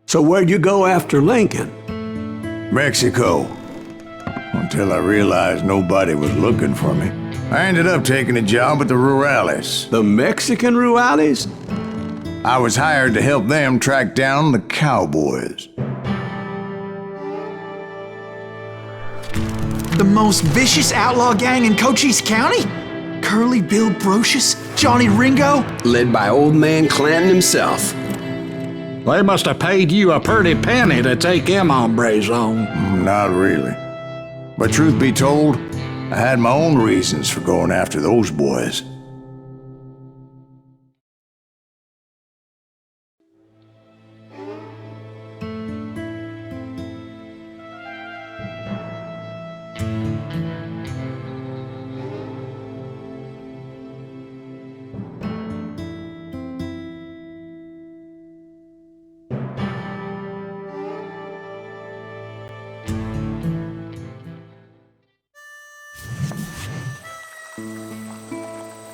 So where'd you go after Lincoln? Mexico. Until I realized nobody was looking for me. I ended up taking a job at the Rurales. The Mexican Rurales? I was hired to help them track down the cowboys. The most vicious outlaw gang in Cochise County? Curly Bill Brocious? Johnny Ringo? Led by old man Clanton himself. They must have paid you a pretty penny to take them hombres on. Not really. But truth be told, I had my own reasons for going after those boys.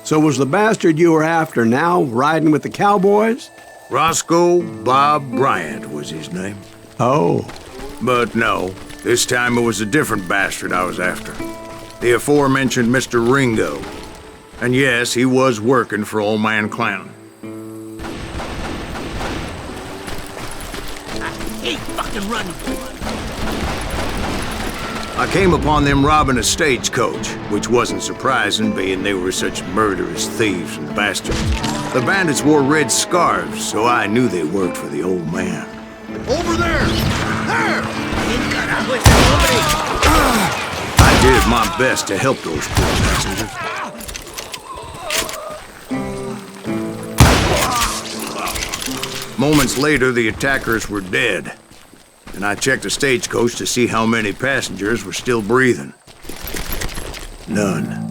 So was the bastard you were after now riding with the cowboys? Roscoe Bob Bryant was his name. Oh. But no, this time it was a different bastard I was after. The aforementioned Mr. Ringo. And yes, he was working for old man Clanton. I hate fucking running. I came upon them robbing a stagecoach, which wasn't surprising, being they were such murderous thieves and bastards. The bandits wore red scarves, so I knew they worked for the old man. Over there! There! I did my best to help those poor passengers. Moments later, the attackers were dead. And I checked the stagecoach to see how many passengers were still breathing. None.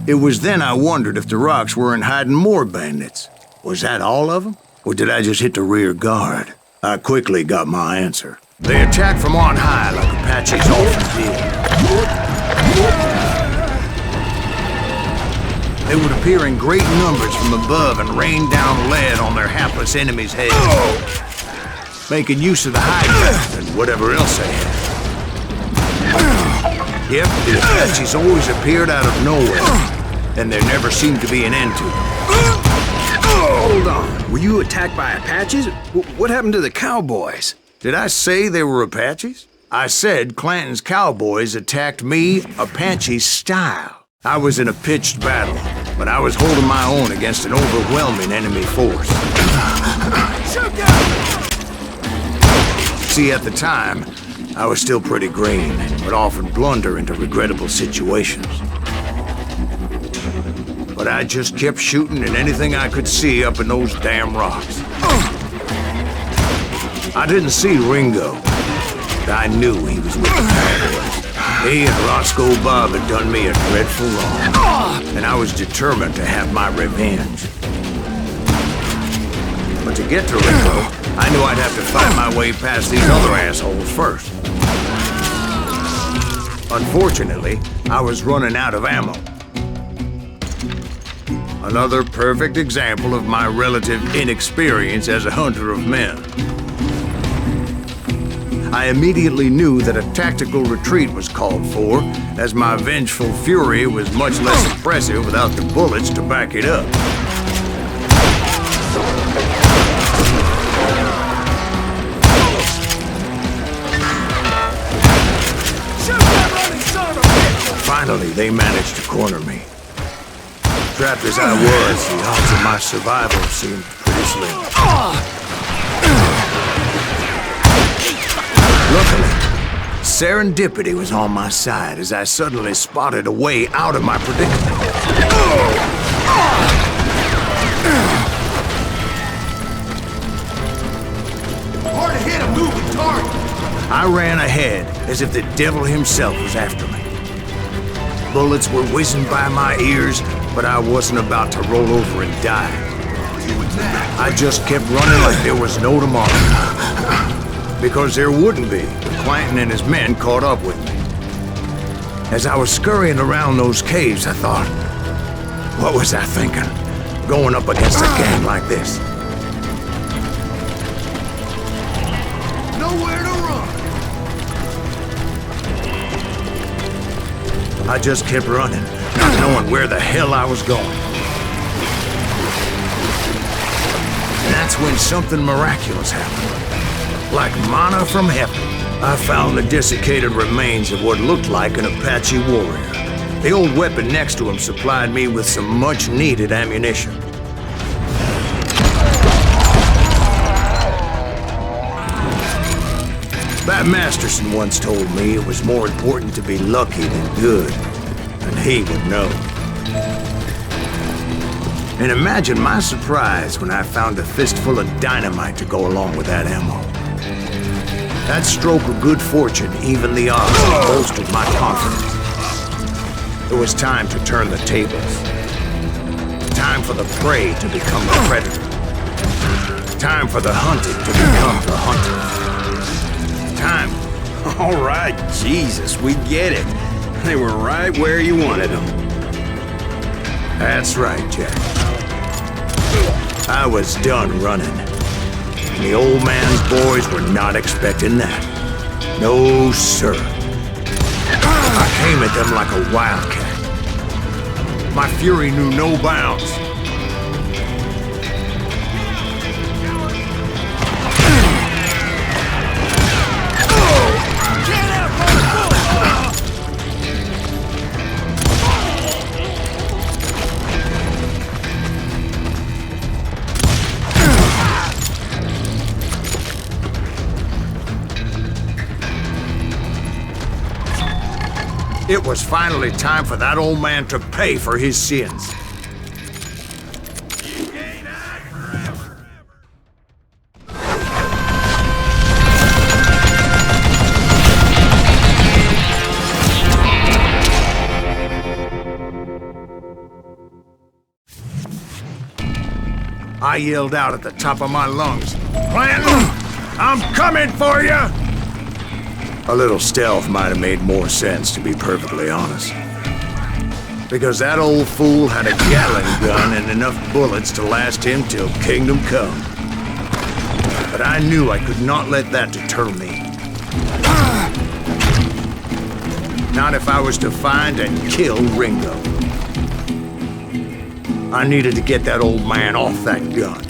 It was then I wondered if the rocks weren't hiding more bandits. Was that all of them? Or did I just hit the rear guard? I quickly got my answer. They attacked from on high like Apaches often did. They would appear in great numbers from above and rain down lead on their hapless enemies' heads. Making use of the high ground and whatever else they had. Yep, the Apaches always appeared out of nowhere, and there never seemed to be an end to them. Hold on. Were you attacked by Apaches? What happened to the cowboys? Did I say they were Apaches? I said Clanton's cowboys attacked me Apache style. I was in a pitched battle, but I was holding my own against an overwhelming enemy force. Shoot them! See, at the time, I was still pretty green, and would often blunder into regrettable situations. But I just kept shooting at anything I could see up in those damn rocks. I didn't see Ringo, but I knew he was with the cowboys. He and Roscoe Bob had done me a dreadful wrong, and I was determined to have my revenge. But to get to Ringo, I knew I'd have to fight my way past these other assholes first. Unfortunately, I was running out of ammo. Another perfect example of my relative inexperience as a hunter of men. I immediately knew that a tactical retreat was called for, as my vengeful fury was much less impressive without the bullets to back it up. Finally, they managed to corner me. Trapped as I was, the odds of my survival seemed pretty slim. Luckily, serendipity was on my side as I suddenly spotted a way out of my predicament. Hard to hit a moving target! I ran ahead as if the devil himself was after me. Bullets were whizzing by my ears, but I wasn't about to roll over and die. I just kept running like there was no tomorrow. Because there wouldn't be if Clanton and his men caught up with me. As I was scurrying around those caves, I thought, what was I thinking? Going up against a gang like this? I just kept running, not knowing where the hell I was going. And that's when something miraculous happened. Like manna from heaven, I found the desiccated remains of what looked like an Apache warrior. The old weapon next to him supplied me with some much-needed ammunition. Bat Masterson once told me it was more important to be lucky than good, and he would know. And imagine my surprise when I found a fistful of dynamite to go along with that ammo. That stroke of good fortune evened the odds and bolstered my confidence. It was time to turn the tables. Time for the prey to become the predator. Time for the hunted to become the hunted. Time. All right, Jesus, we get it. They were right where you wanted them. That's right, Jack. I was done running. And the old man's boys were not expecting that. No, sir. I came at them like a wildcat. My fury knew no bounds. It was finally time for that old man to pay for his sins. I yelled out at the top of my lungs, "Clanton, I'm coming for you!" A little stealth might have made more sense, to be perfectly honest. Because that old fool had a Gatling gun and enough bullets to last him till Kingdom Come. But I knew I could not let that deter me. Not if I was to find and kill Ringo. I needed to get that old man off that gun.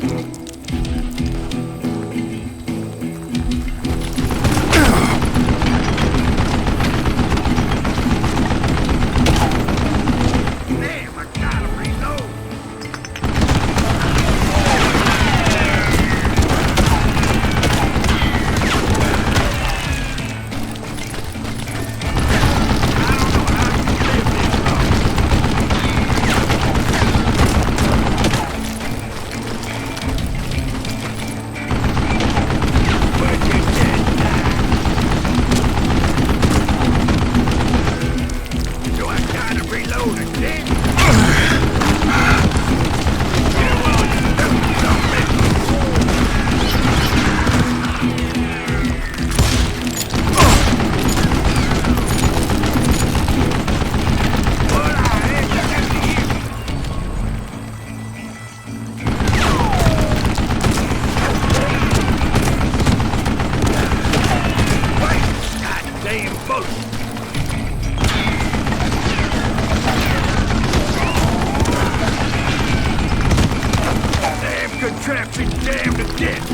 Contraption jammed to death.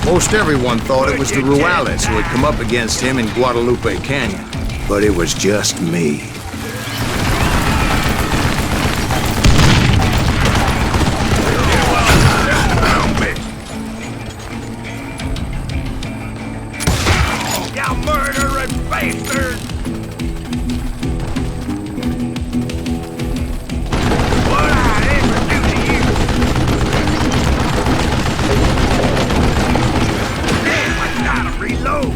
Most everyone thought it was the Ruales who had come up against him in Guadalupe Canyon, but it was just me. You murdering bastard! What I ever do to you? Damn, I gotta reload!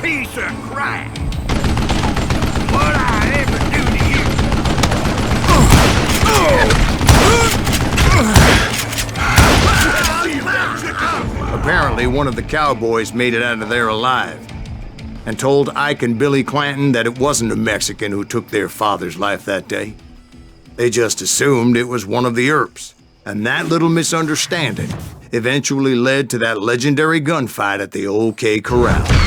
piece of crap. What I ever do to you? Apparently, one of the cowboys made it out of there alive and told Ike and Billy Clanton that it wasn't a Mexican who took their father's life that day. They just assumed it was one of the Earps, and that little misunderstanding eventually led to that legendary gunfight at the OK Corral.